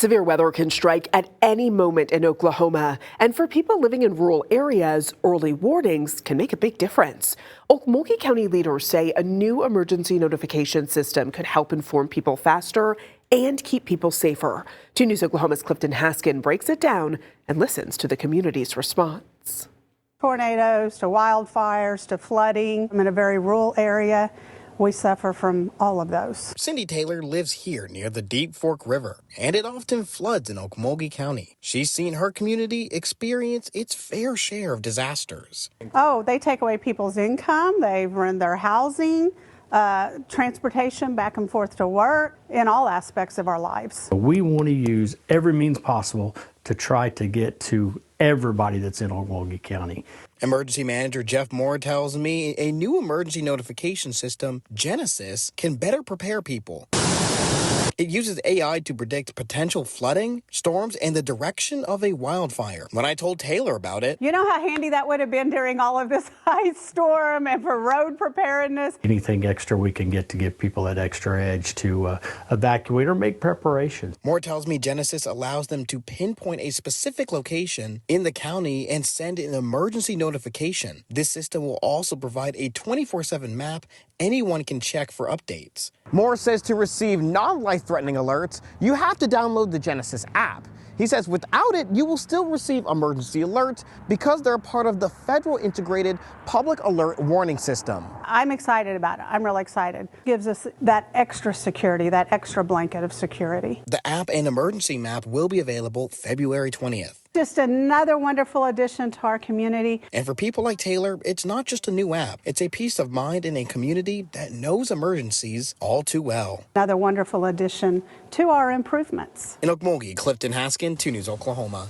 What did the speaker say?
Severe weather can strike at any moment in Oklahoma, and for people living in rural areas, early warnings can make a big difference. Okmulgee County leaders say a new emergency notification system could help inform people faster and keep people safer. 2 News Oklahoma's Clifton Haskin breaks it down and listens to the community's response. Tornadoes to wildfires to flooding. I'm in a very rural area. We suffer from all of those. Cindy Taylor lives here near the Deep Fork River, and it often floods in Okmulgee County. She's seen her community experience its fair share of disasters. Oh, they take away people's income. They ruin their housing, transportation back and forth to work, in all aspects of our lives. We want to use every means possible to try to get to everybody that's in Okmulgee County. Emergency Manager Jeff Moore tells me a new emergency notification system, Genesis, can better prepare people. It uses AI to predict potential flooding, storms, and the direction of a wildfire. When I told Taylor about it, You know how handy that would have been during all of this ice storm and for road preparedness? Anything extra we can get to give people that extra edge to evacuate or make preparations. Moore tells me Genesis allows them to pinpoint a specific location in the county and send an emergency notification. This system will also provide a 24/7 map anyone can check for updates. Moore says to receive non-life-threatening alerts, you have to download the Genesis app. He says without it, you will still receive emergency alerts because they're part of the federal integrated public alert warning system. I'm excited about it. I'm really excited. Gives us that extra security, that extra blanket of security. The app and emergency map will be available February 20th. Just another wonderful addition to our community. And for people like Taylor, it's not just a new app. It's a peace of mind in a community that knows emergencies all too well. Another wonderful addition to our improvements. In Okmulgee, Clifton Haskin, 2 News Oklahoma.